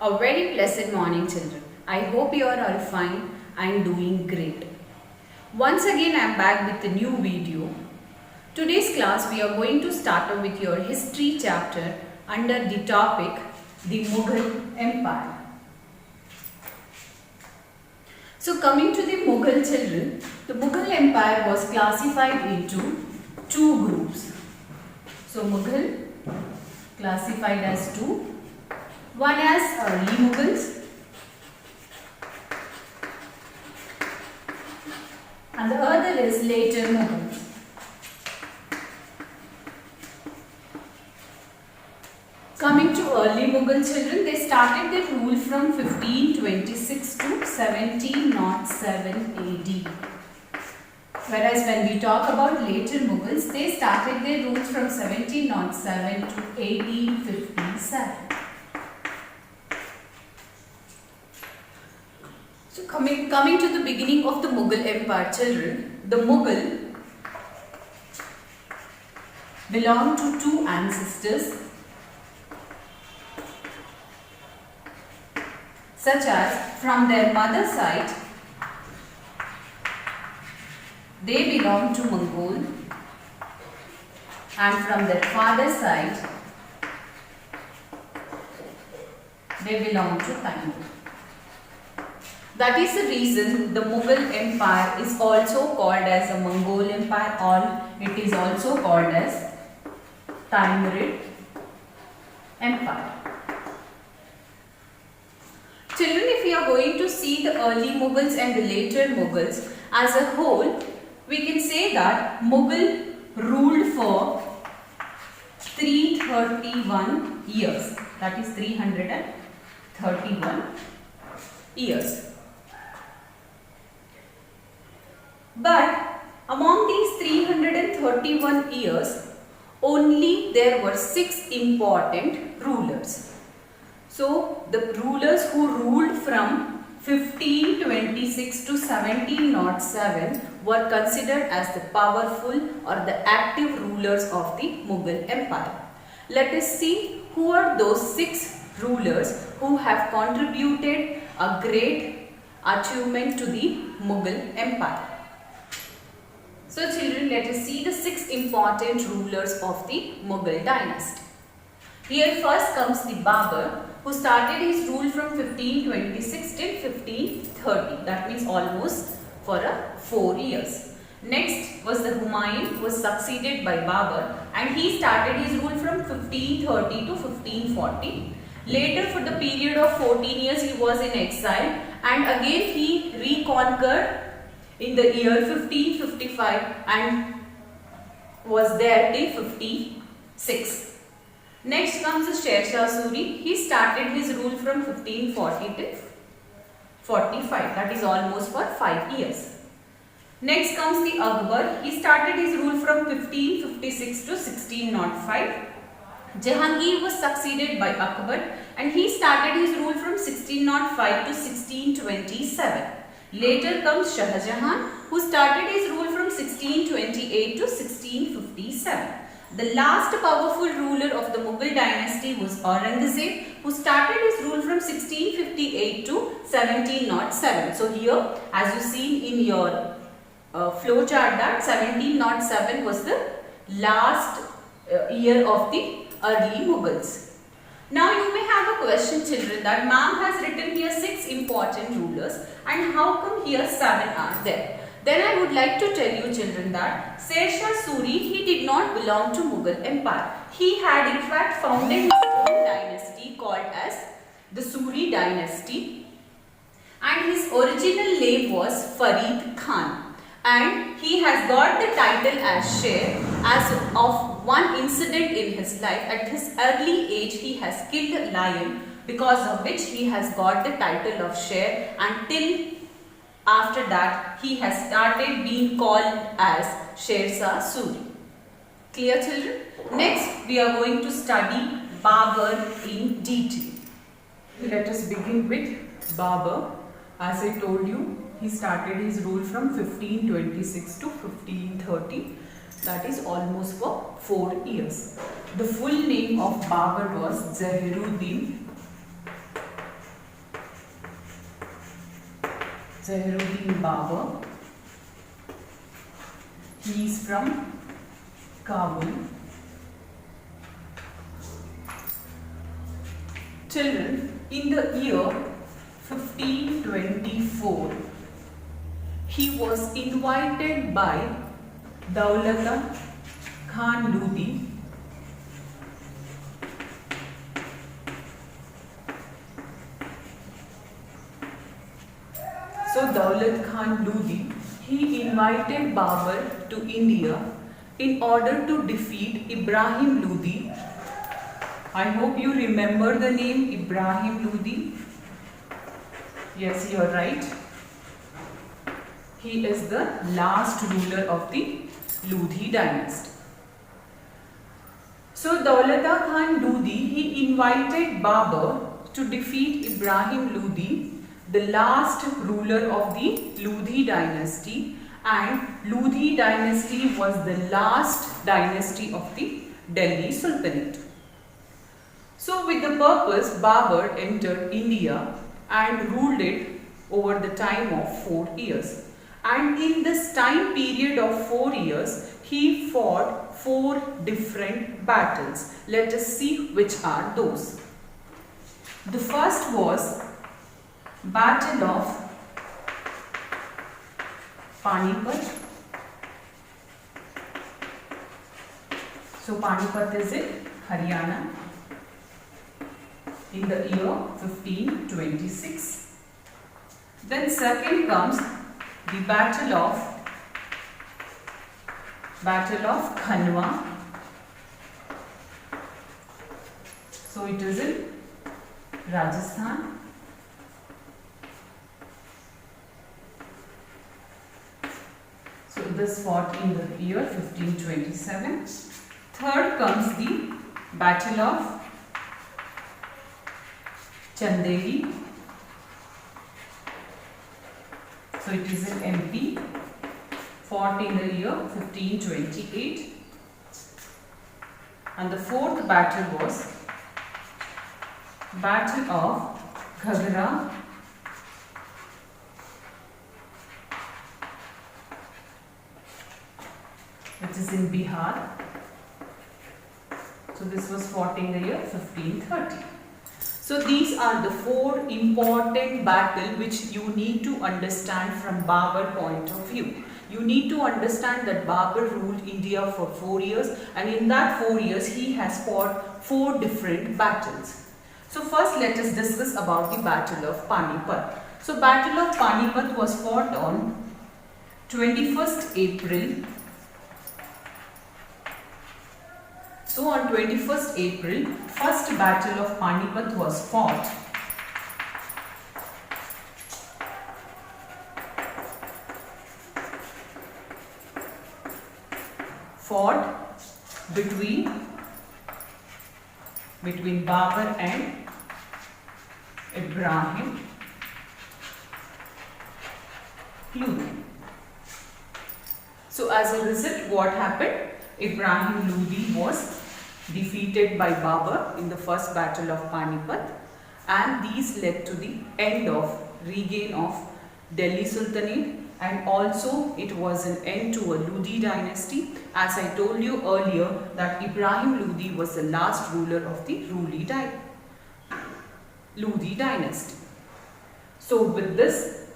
A very pleasant morning, children. I hope you are all fine and doing great. Once again I am back with a new video. Today's class we are going to start off with your history chapter under the topic the Mughal Empire. So coming to the Mughal children, the Mughal Empire was classified into two groups. So Mughal classified as two. One as early Mughals and the other is later Mughals. Coming to early Mughal children, they started their rule from 1526 to 1707 AD. Whereas when we talk about later Mughals, they started their rule from 1707 to 1857. So coming to the beginning of the Mughal Empire children, the Mughal belonged to two ancestors such as from their mother side they belong to Mongol and from their father side they belong to Timur. That is the reason the Mughal Empire is also called as a Mongol Empire, or it is also called as Timurid Empire. Children, if we are going to see the early Mughals and the later Mughals as a whole, we can say that Mughal ruled for 331 years. That is 331 years. But among these 331 years, only there were 6 important rulers. So, the rulers who ruled from 1526 to 1707 were considered as the powerful or the active rulers of the Mughal Empire. Let us see who are those 6 rulers who have contributed a great achievement to the Mughal Empire. So children, let us see the 6 important rulers of the Mughal dynasty. Here first comes the Babur, who started his rule from 1526 till 1530. That means almost for 4 years. Next was the Humayun, who was succeeded by Babur, and he started his rule from 1530 to 1540. Later, for the period of 14 years, he was in exile, and again he reconquered in the year 1555 and was there till 56. Next comes the Sher Shah Suri. He started his rule from 1540 till 45. That is almost for 5 years. Next comes the Akbar. He started his rule from 1556 to 1605. Jahangir was succeeded by Akbar and he started his rule from 1605 to 1627. Later comes Shah Jahan, who started his rule from 1628 to 1657. The last powerful ruler of the Mughal dynasty was Aurangzeb, who started his rule from 1658 to 1707. So here, as you see in your flow chart, that 1707 was the last year of the early Mughals. Now you may have a question, children, that ma'am has written here 6 important rulers and how come here 7 are there? Then I would like to tell you, children, that Sher Shah Suri, he did not belong to Mughal Empire. He had in fact founded his own dynasty called as the Suri dynasty, and his original name was Farid Khan. And he has got the title as Sher as of one incident in his life. At his early age, he has killed a lion, because of which he has got the title of Sher, until after that he has started being called as Sher Shah Suri. Clear, children? Next we are going to study Babur in detail. Let us begin with Babur. As I told you, he started his rule from 1526 to 1530. That is almost for 4 years. The full name of Babur was Zahiruddin Zaharuddin Babur. He is from Kabul. Children, in the year 1524, he was invited by Daulat Khan Lodi So Daulat Khan Lodi, he invited Babur to India in order to defeat Ibrahim Lodi. I hope you remember the name Ibrahim Lodi. Yes, you are right. He is the last ruler of the Lodi dynasty. So Daulat Khan Lodi, he invited Babur to defeat Ibrahim Lodi, the last ruler of the Lodi dynasty, and Lodi dynasty was the last dynasty of the Delhi Sultanate. So with the purpose, Babur entered India and ruled it over the time of 4 years. And in this time period of 4 years, he fought 4 different battles. Let us see which are those. The first was Battle of Panipat. So Panipat is in Haryana in the year 1526. Then second comes the Battle of Khanwa. So it is in Rajasthan. So this fought in the year 1527. Third comes the Battle of Chanderi. So it is in MP, fought in the year 1528. And the fourth battle was Battle of Ghagra. Which is in Bihar. So this was fought in the year 1530. So these are the 4 important battles which you need to understand from Babur point of view. You need to understand that Babur ruled India for 4 years, and in that 4 years he has fought 4 different battles. So first let us discuss about the Battle of Panipat. So Battle of Panipat was fought on 21st April. So on 21st April, first battle of Panipat was fought. Between Babur and Ibrahim Lodi. So as a result, what happened? Ibrahim Lodi was defeated by Babur in the first battle of Panipat, and these led to the end of regain of Delhi Sultanate, and also it was an end to a Lodi dynasty. As I told you earlier that Ibrahim Lodi was the last ruler of the Lodi dynasty. So with this,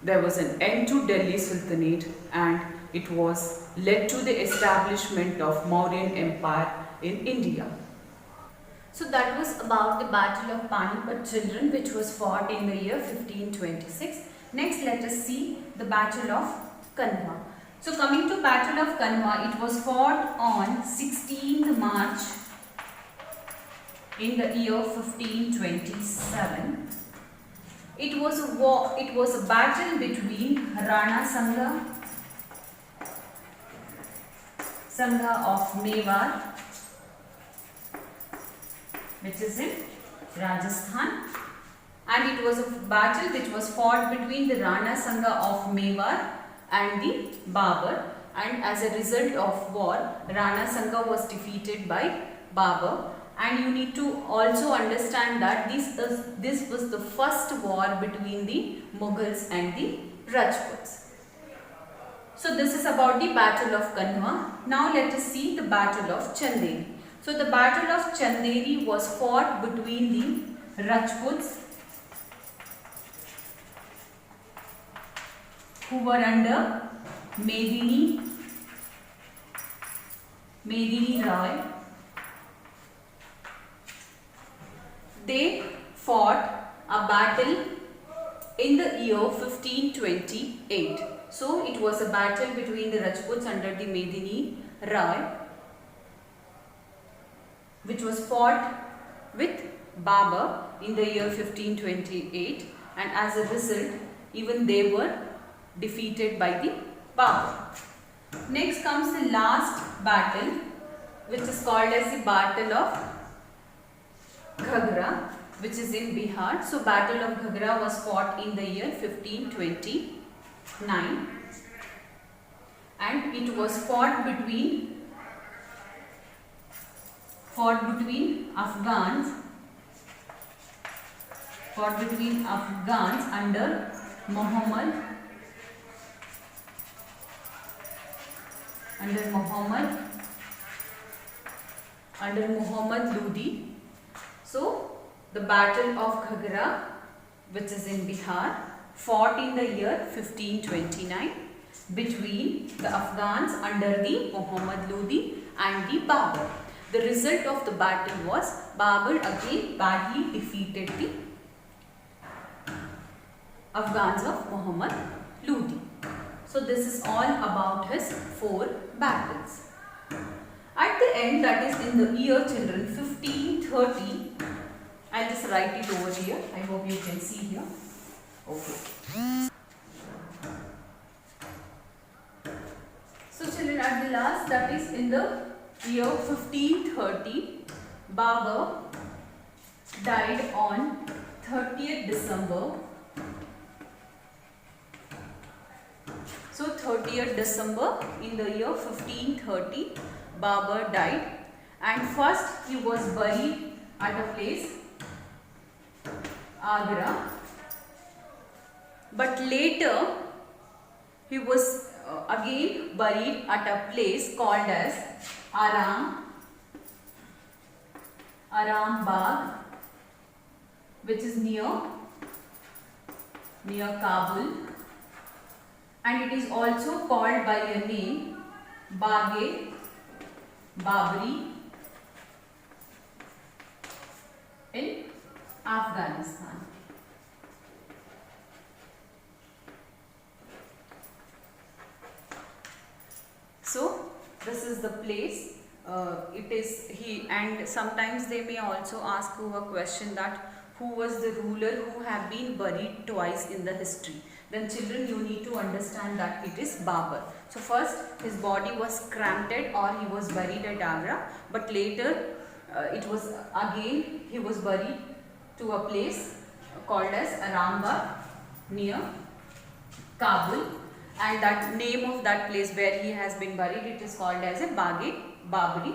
there was an end to Delhi Sultanate, and it was led to the establishment of Mauryan Empire in India. So that was about the Battle of Panipat, children, which was fought in the year 1526. Next, let us see the Battle of Kanwa. So coming to Battle of Kanwa, it was fought on 16th March in the year 1527. It was a battle between Rana Sangha of Mewar, which is in Rajasthan, and it was a battle which was fought between the Rana Sangha of Mewar and the Babur, and as a result of war, Rana Sangha was defeated by Babur. And you need to also understand that this was the first war between the Mughals and the Rajputs. So this is about the Battle of Kanwa. Now let us see the Battle of Chanderi. So the Battle of Chanderi was fought between the Rajputs who were under Medini Roy. They fought a battle in the year 1528. So it was a battle between the Rajputs under the Medini Roy, which was fought with Babur in the year 1528, and as a result even they were defeated by the Babur. Next comes the last battle, which is called as the Battle of Ghagra, which is in Bihar. So Battle of Ghagra was fought in the year 1529, and it was fought between Afghans under Muhammad Lodi. So the Battle of Ghagra, which is in Bihar, fought in the year 1529 between the Afghans under the Muhammad Lodi and the Babur. The result of the battle was Babur again badly defeated the Afghans of Muhammad Lodi. So this is all about his 4 battles. At the end, that is in the year, children, 1530, I'll just write it over here. I hope you can see here. Okay. So children, at the last, that is in the year 1530, Babur died on 30th December. So 30th December in the year 1530, Babur died, and first he was buried at a place, Agra, but later he was again buried at a place called as Aram Bagh, which is near Kabul, and it is also called by a name Baghe Babri in Afghanistan. So this is the place. It is he, and sometimes they may also ask you a question that who was the ruler who have been buried twice in the history. Then children, you need to understand that it is Babur. So first his body was cremated, or he was buried at Agra, but later it was again he was buried to a place called as Arambagh near Kabul, and that name of that place where he has been buried, it is called as a Baghe Babri,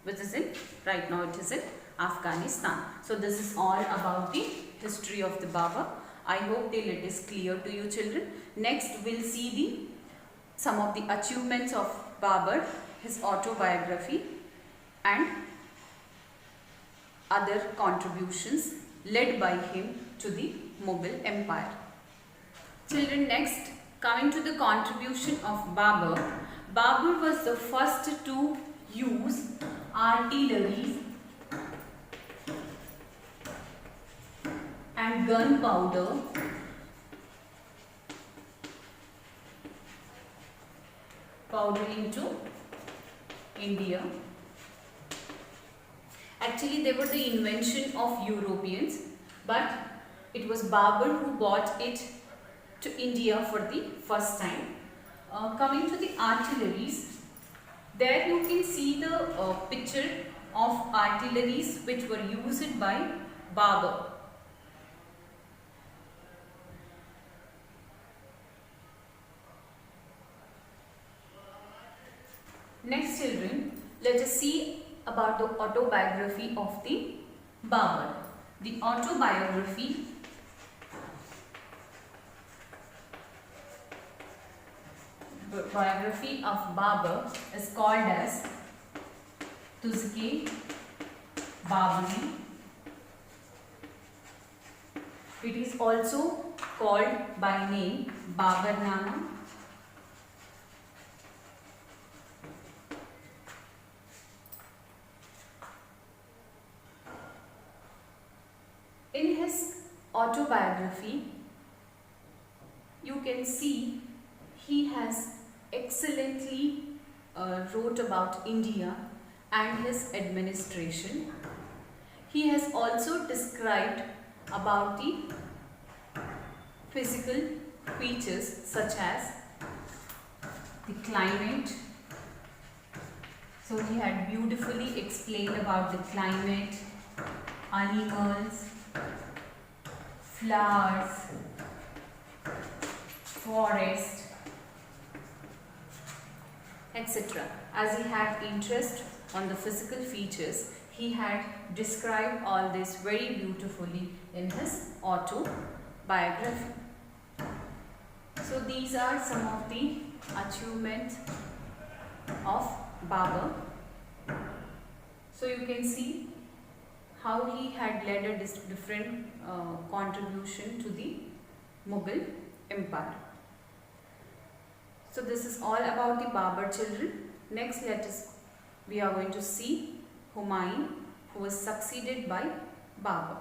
which is in, right now it is in Afghanistan. So this is all about the history of the Babur. I hope till it is clear to you, children. Next we'll see some of the achievements of Babur, his autobiography, and other contributions led by him to the Mughal Empire. Children, next, coming to the contribution of Babur. Babur was the first to use artillery and gunpowder into India. Actually, they were the invention of Europeans, but it was Babur who brought it to India for the first time. Coming to the artilleries, there you can see the picture of artilleries which were used by Babur. Next, children, let us see about the autobiography of the Babur. The autobiography biography of Babur is called as Tuzk-e-Baburi. It is also called by name Babarnama. In his autobiography, you can see he has excellently wrote about India and his administration. He has also described about the physical features such as the climate. So he had beautifully explained about the climate, animals, flowers, forest, etc. As he had interest on the physical features, he had described all this very beautifully in his autobiography. So these are some of the achievements of Babur. So you can see how he had led a different contribution to the Mughal Empire. So this is all about the Babur children. Next we are going to see Humayun, who was succeeded by Babur.